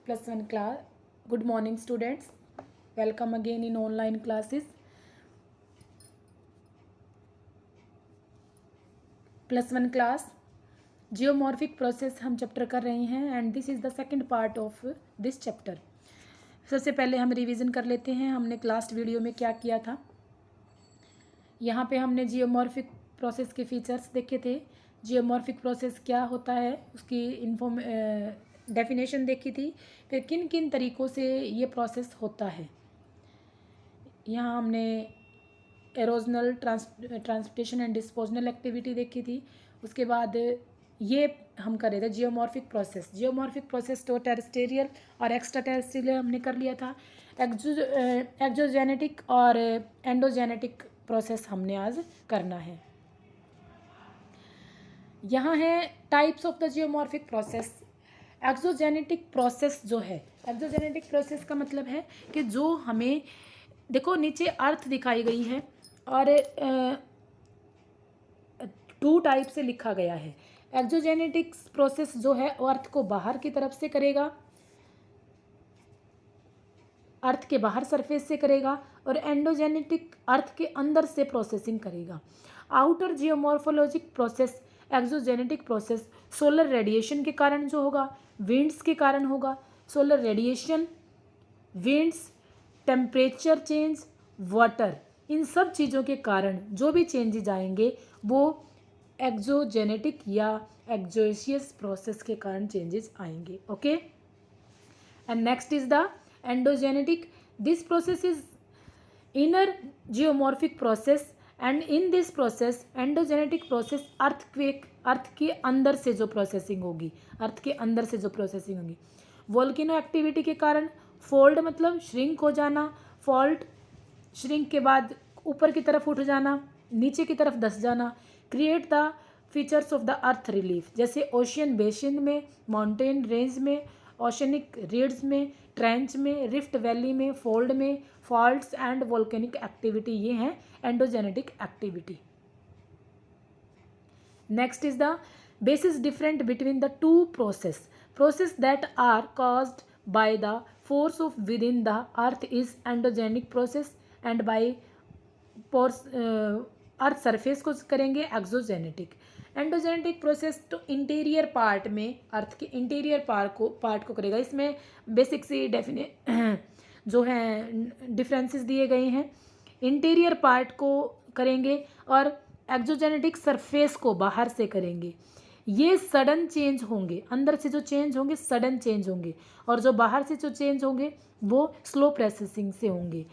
+1 class. Good morning students, welcome again in online classes. +1 class geomorphic process हम chapter कर रहे हैं and this is the second part of this chapter. सबसे पहले हम revision कर लेते हैं हमने लास्ट वीडियो में क्या किया था. यहाँ पे हमने जियोमॉर्फिक प्रोसेस के फीचर्स देखे थे. जियोमॉर्फिक प्रोसेस क्या होता है उसकी डेफिनेशन देखी थी. फिर किन किन तरीक़ों से ये प्रोसेस होता है. यहाँ हमने एरोजनल ट्रांसपोर्टेशन एंड डिस्पोजनल एक्टिविटी देखी थी. उसके बाद ये हम कर रहे थे जियोमॉर्फिक प्रोसेस. जियोमॉर्फिक प्रोसेस तो टेरेस्टेरियल और एक्स्ट्रा टेरेस्टेरियल हमने कर लिया था. एक्सोजेनेटिक और एंडोजेनेटिक प्रोसेस हमने आज करना है. यहाँ है types of the geomorphic process. Exogenetic process जो है, एक्सोजेनेटिक प्रोसेस का मतलब है कि जो हमें देखो नीचे अर्थ दिखाई गई है और 2 टाइप से लिखा गया है. एक्सोजेनेटिक प्रोसेस जो है वो अर्थ को बाहर की तरफ से करेगा, अर्थ के बाहर सरफेस से करेगा, और एंडोजेनेटिक अर्थ के अंदर से प्रोसेसिंग करेगा. Outer geomorphologic process exogenetic process solar radiation के कारण जो होगा, विंड्स के कारण होगा. Solar radiation, winds, temperature change, water, इन सब चीज़ों के कारण जो भी चेंजेज आएंगे वो एक्सोजेनेटिक या एक्सोशियस प्रोसेस के कारण चेंजेस आएंगे. Okay. And next is the endogenetic. This process is inner geomorphic process and in this process endogenetic process earth के अंदर से जो प्रोसेसिंग होगी, अर्थ के अंदर से जो प्रोसेसिंग होगी. वोल्केनो एक्टिविटी के कारण फोल्ड मतलब श्रिंक हो जाना, फॉल्ट श्रिंक के बाद ऊपर की तरफ उठ जाना, नीचे की तरफ धंस जाना. Create the features of the earth relief, जैसे ओशियन बेसिन में, माउंटेन रेंज में, ओशनिक रिड्स में, ट्रेंच में, रिफ्ट वैली में, फोल्ड में, फॉल्ट्स एंड वोल्केनिक एक्टिविटी. ये हैं endogenetic activity. Next is the basis different between the two process that are caused by the force of within the earth is endogenic process and by earth surface को करेंगे exogenetic. Endogenetic process तो interior part में, अर्थ के interior part को करेगा. इसमें basic सी जो है डिफरेंसेस दिए गए हैं. इंटीरियर पार्ट को करेंगे और एक्सोजेनेटिक सरफेस को बाहर से करेंगे. ये सडन चेंज होंगे, अंदर से जो चेंज होंगे सडन चेंज होंगे, और जो बाहर से जो चेंज होंगे वो स्लो प्रोसेसिंग से होंगे.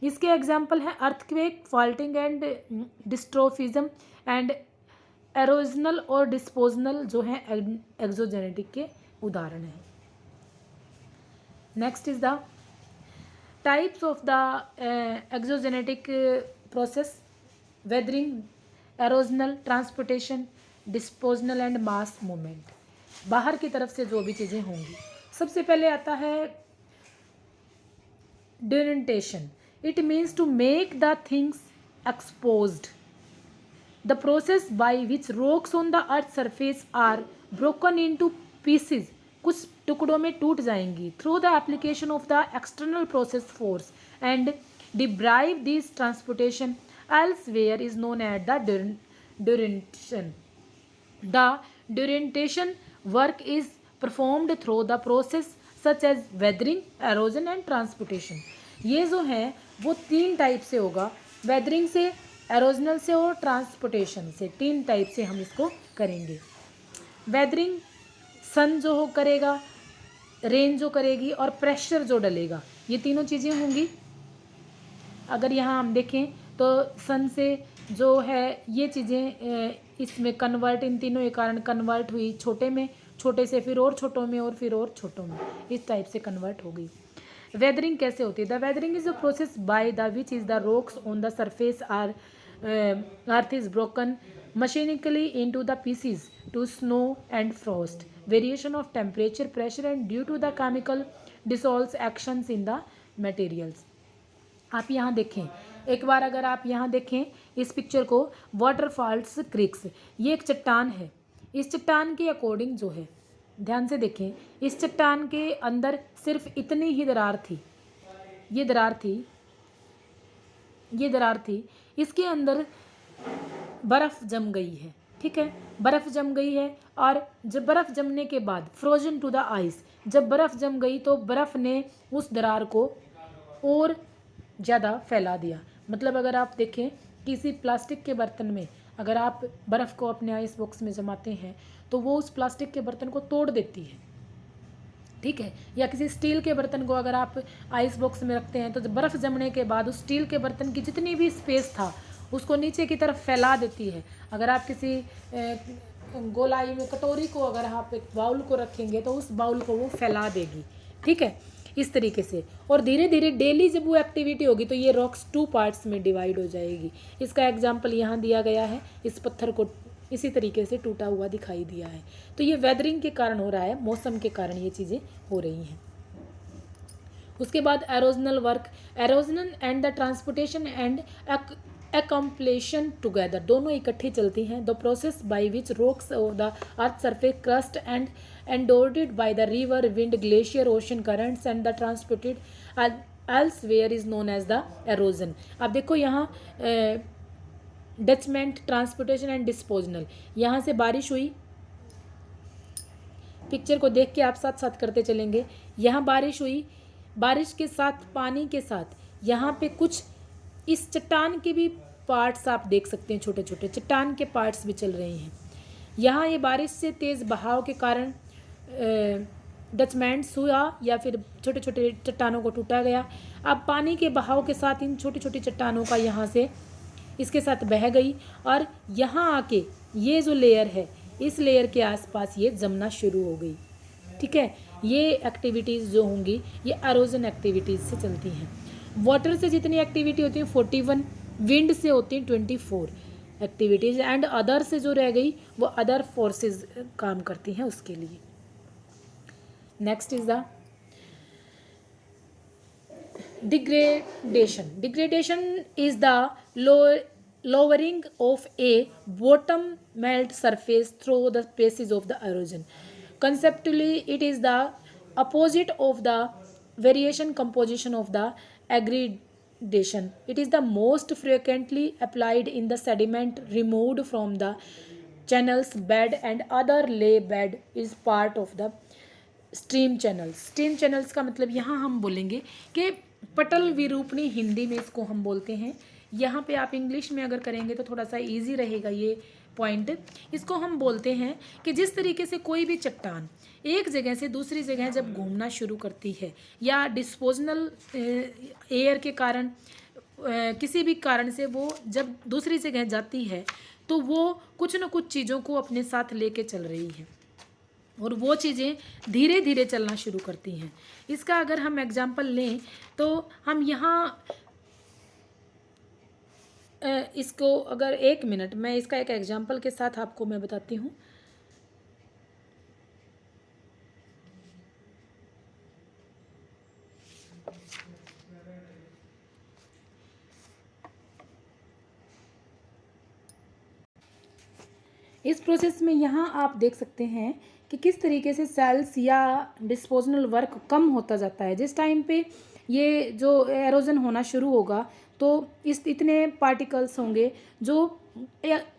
इसके एग्जांपल हैं earthquake, faulting and diastrophism and erosional और डिस्पोजनल जो हैं एक्सोजेनेटिक के उदाहरण हैं. Next is the types of the exogenetic process. Weathering, erosional, transportation, depositional and mass movement. बाहर की तरफ से जो भी चीज़ें होंगी. सबसे पहले आता है denudation. It means to make the things exposed. The process by which rocks on the earth surface are broken into pieces. कुछ टुकड़ों में टूट जाएंगी through the application of the external process force and debris this transportation elsewhere is known at the denudation. The durantation work is performed through the process such as weathering, erosion and transportation. ये जो है वो 3 type से होगा. Weathering से, एरोजनल से और transportation से. 3 टाइप से हम इसको करेंगे. वेदरिंग सन जो हो करेगा, रेन जो करेगी और प्रेशर जो डलेगा, ये तीनों चीज़ें होंगी. अगर यहाँ हम देखें तो सन से जो है ये चीज़ें इसमें कन्वर्ट, इन तीनों के कारण कन्वर्ट हुई छोटे में, छोटे से फिर और छोटों में और फिर और छोटों में, इस टाइप से कन्वर्ट हो गई. वेदरिंग कैसे होती है? The weathering is a process by the which is the rocks on the surface are earth is broken mechanically into the pieces to snow and frost, variation of temperature, pressure and due to the chemical dissolves actions in the materials. आप यहाँ देखें एक बार, अगर आप यहाँ देखें इस picture को, वाटरफॉल्स क्रिक्स, ये एक चट्टान है. इस चट्टान के अकॉर्डिंग जो है ध्यान से देखें, इस चट्टान के अंदर सिर्फ इतनी ही दरार थी, ये दरार थी, ये दरार थी, इसके अंदर बर्फ़ जम गई है। ठीक है, बर्फ़ जम गई है, और जब बर्फ़ जमने के बाद फ्रोजन टू द आइस, जब बर्फ़ जम गई तो बर्फ़ ने उस दरार को और ज़्यादा फैला दिया। मतलब अगर आप देखें किसी प्लास्टिक के बर्तन में अगर आप बर्फ़ को अपने आइस बॉक्स में जमाते हैं तो वो उस प्लास्टिक के बर्तन को तोड़ देती है। ठीक है, या किसी स्टील के बर्तन को अगर आप आइस बॉक्स में रखते हैं तो जब बर्फ़ जमने के बाद उस स्टील के बर्तन की जितनी भी स्पेस था उसको नीचे की तरफ फैला देती है। अगर आप किसी गोलाई में कटोरी को अगर आप एक बाउल को रखेंगे तो उस बाउल को वो फैला देगी। ठीक है, इस तरीके से। और धीरे धीरे डेली जब वो एक्टिविटी होगी तो ये रॉक्स 2 पार्ट्स में डिवाइड हो जाएगी। इसका एग्जाम्पल यहाँ दिया गया है, इस पत्थर को इसी तरीके से टूटा हुआ दिखाई दिया है। तो ये वेदरिंग के कारण हो रहा है, मौसम के कारण ये चीज़ें हो रही हैं। उसके बाद erosional work, erosion and the transportation and accumulation together, दोनों इकट्ठी चलती हैं। The process by which rocks of the earth surface crust and eroded by the river, wind, glacier, ocean currents and the transported elsewhere is known as the erosion. अब देखो यहाँ डचमेंट, transportation and डिस्पोजनल, यहाँ से बारिश हुई, पिक्चर को देख के आप साथ साथ करते चलेंगे। यहाँ बारिश हुई, बारिश के साथ पानी के साथ यहाँ पे कुछ इस चट्टान के भी पार्ट्स आप देख सकते हैं, छोटे छोटे चट्टान के पार्ट्स भी चल रहे हैं। यहाँ ये बारिश से तेज़ बहाव के कारण डचमेंट्स हुआ या फिर छोटे छोटे चट्टानों को टूटा गया। अब पानी के बहाव के साथ इन छोटी छोटी चट्टानों का यहाँ से इसके साथ बह गई और यहाँ आके ये जो लेयर है इस लेयर के आसपास ये जमना शुरू हो गई। ठीक है, ये एक्टिविटीज़ जो होंगी ये एरोजन एक्टिविटीज़ से चलती हैं। वाटर से जितनी एक्टिविटी होती है 41, विंड से होती हैं 24 एक्टिविटीज़, एंड अदर से जो रह गई वो अदर फोर्सेस काम करती हैं उसके लिए। Next is the degradation. Degradation is the lowering of a bottom melt surface through the passage of the erosion. Conceptually, it is the opposite of the variation composition of the aggregation. It is the most frequently applied in the sediment removed from the channels bed and other lay bed is part of the stream channels. Stream channels का मतलब यहाँ हम बोलेंगे कि पटल विरूपणी, हिंदी में इसको हम बोलते हैं। यहाँ पे आप इंग्लिश में अगर करेंगे तो थोड़ा सा इजी रहेगा ये पॉइंट। इसको हम बोलते हैं कि जिस तरीके से कोई भी चट्टान एक जगह से दूसरी जगह जब घूमना शुरू करती है या डिस्पोजनल एयर के कारण किसी भी कारण से वो जब दूसरी जगह जाती है तो वो कुछ न कुछ चीज़ों को अपने साथ लेके चल रही है और वो चीज़ें धीरे धीरे चलना शुरू करती हैं। इसका अगर हम एग्जाम्पल लें तो हम यहाँ इसको अगर 1 मिनट मैं इसका एक एग्जाम्पल के साथ आपको मैं बताती हूँ। इस प्रोसेस में यहाँ आप देख सकते हैं कि किस तरीके से सेल्स या डिस्पोजनल वर्क कम होता जाता है। जिस टाइम पे ये जो एरोजन होना शुरू होगा तो इस इतने पार्टिकल्स होंगे जो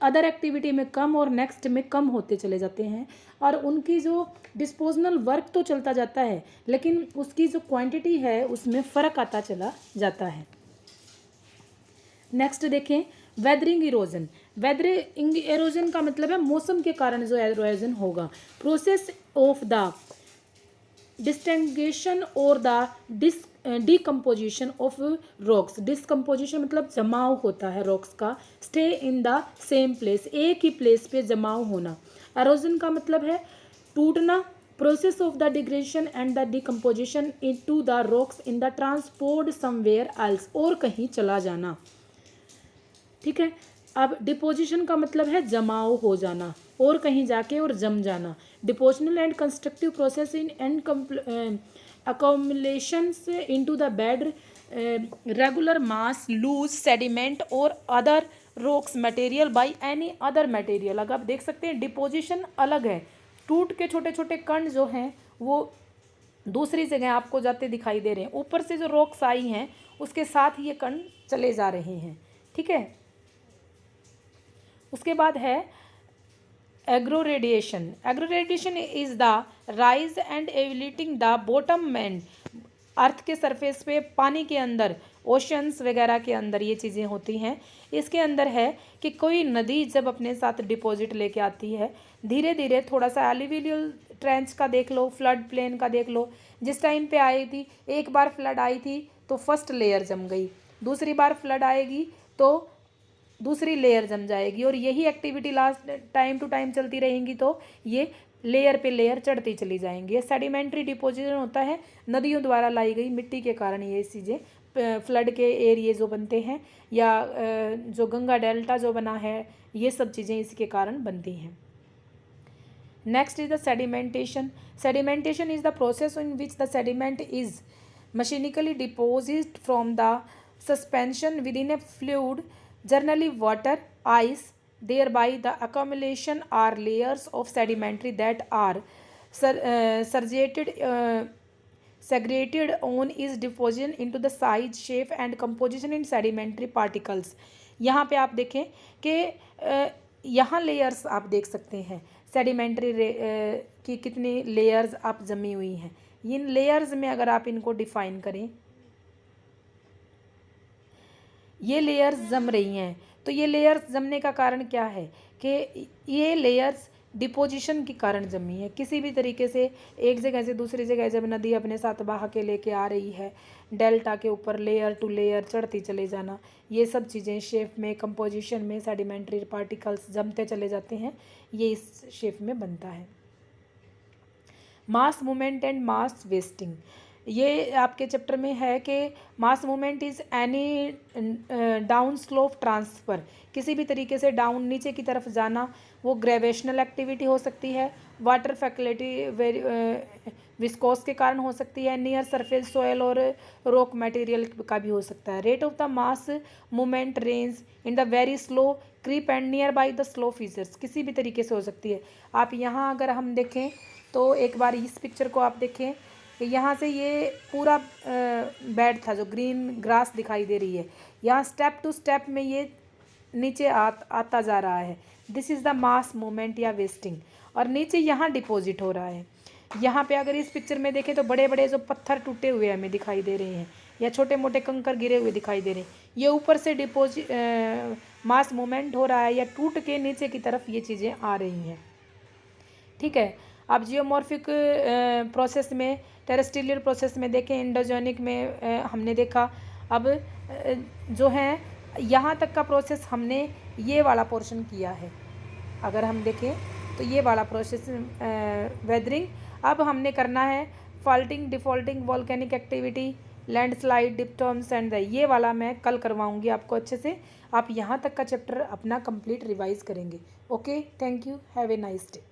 अदर एक्टिविटी में कम और नेक्स्ट में कम होते चले जाते हैं और उनकी जो डिस्पोजनल वर्क तो चलता जाता है लेकिन उसकी जो क्वांटिटी है उसमें फ़र्क आता चला जाता है। नेक्स्ट देखें वेदरिंग इरोजन। वेदरिंग इरोजन का मतलब है मौसम के कारण जो इरोजन होगा। प्रोसेस ऑफ द डिस्टिंगेशन और द डिकम्पोजिशन ऑफ रॉक्स। डिस्कम्पोजिशन मतलब जमाव होता है रॉक्स का। Stay in the same place, एक ही प्लेस पे जमाव होना। एरोजन का मतलब है टूटना। Process of the degradation and the decomposition into the rocks in the transport somewhere else, और कहीं चला जाना। ठीक है, अब डिपोजिशन का मतलब है जमाव हो जाना और कहीं जाके और जम जाना। Depositional and constructive process in and accumulations into the bed, regular mass, loose sediment or other rocks material by any other material। अगर आप देख सकते हैं डिपोजिशन अलग है टूट के छोटे छोटे कण जो हैं वो दूसरी जगह आपको जाते दिखाई दे रहे हैं। ऊपर से जो रॉक्स आई हैं उसके साथ ये कण चले जा रहे हैं, ठीक है। उसके बाद है aggradation. Aggradation is the rise and elevating the bottom and, earth के सरफेस पे, पानी के अंदर, ओशंस वगैरह के अंदर ये चीज़ें होती हैं। इसके अंदर है कि कोई नदी जब अपने साथ डिपॉजिट लेके आती है, धीरे धीरे थोड़ा सा एलिवियल ट्रेंच का देख लो, फ्लड प्लेन का देख लो। जिस टाइम पे आई थी, एक बार फ्लड आई थी तो फर्स्ट लेयर जम गई, दूसरी बार फ्लड आएगी तो दूसरी लेयर जम जाएगी, और यही activity last time to time चलती रहेंगी तो ये लेयर पे लेयर चढ़ती चली जाएंगी। ये सेडिमेंट्री डिपोजिशन होता है, नदियों द्वारा लाई गई मिट्टी के कारण ये चीज़ें फ्लड के एरिए जो बनते हैं, या जो गंगा डेल्टा जो बना है, ये सब चीज़ें इसके कारण बनती हैं। Next is the sedimentation. Sedimentation is the process in which the sediment is mechanically deposit from the suspension within a fluid, generally water, ice, thereby the accumulation are layers of sedimentary that are segregated on is deposition into the size, shape and composition in sedimentary particles। यहाँ पे आप देखें कि यहाँ layers आप देख सकते हैं सेडिमेंट्री की कितनी लेयर्स आप जमी हुई हैं। इन लेयर्स में अगर आप इनको डिफाइन करें, ये लेयर्स जम रही हैं, तो ये लेयर्स जमने का कारण क्या है कि ये लेयर्स डिपोजिशन के कारण जमी है। किसी भी तरीके से एक जगह से दूसरी जगह जब नदी अपने साथ बहा के लेके आ रही है, डेल्टा के ऊपर लेयर टू लेयर चढ़ती चले जाना, ये सब चीज़ें शेप में, कंपोजिशन में सेडिमेंट्री पार्टिकल्स जमते चले जाते हैं, ये इस शेप में बनता है। Mass movement and mass wasting, ये आपके चैप्टर में है कि mass movement is any down slope transfer, किसी भी तरीके से डाउन नीचे की तरफ जाना, वो ग्रेविटेशनल एक्टिविटी हो सकती है, वाटर फैक्युलेटी विस्कोस के कारण हो सकती है, नियर सरफेस सॉयल और रॉक मटेरियल का भी हो सकता है। Rate of the mass movement range in the very slow creep and near by the slow features, किसी भी तरीके से हो सकती है। आप यहाँ अगर हम देखें तो एक बार इस पिक्चर को आप देखें कि यहाँ से ये पूरा बेड था जो ग्रीन ग्रास दिखाई दे रही है, यहाँ स्टेप टू स्टेप में ये नीचे आता जा रहा है। This is the mass movement या वेस्टिंग, और नीचे यहाँ डिपॉजिट हो रहा है। यहाँ पे अगर इस पिक्चर में देखें तो बड़े बड़े जो पत्थर टूटे हुए हमें दिखाई दे रहे हैं, या छोटे मोटे कंकर गिरे हुए दिखाई दे रहे हैं, ये ऊपर से मास मूवमेंट हो रहा है, या टूट के नीचे की तरफ ये चीज़ें आ रही हैं, ठीक है। अब जियोमॉर्फिक प्रोसेस में, टेरेस्ट्रियल प्रोसेस में देखें, एंडोजेनिक में हमने देखा। अब जो है यहाँ तक का प्रोसेस हमने ये वाला पोर्शन किया है, अगर हम देखें तो ये वाला प्रोसेस वेदरिंग। अब हमने करना है faulting, defaulting, volcanic activity, landslide, डिप्टॉम्स एंड ये वाला मैं कल करवाऊँगी आपको अच्छे से। आप यहाँ तक का चैप्टर अपना कंप्लीट रिवाइज करेंगे। Okay, thank you, have a nice day.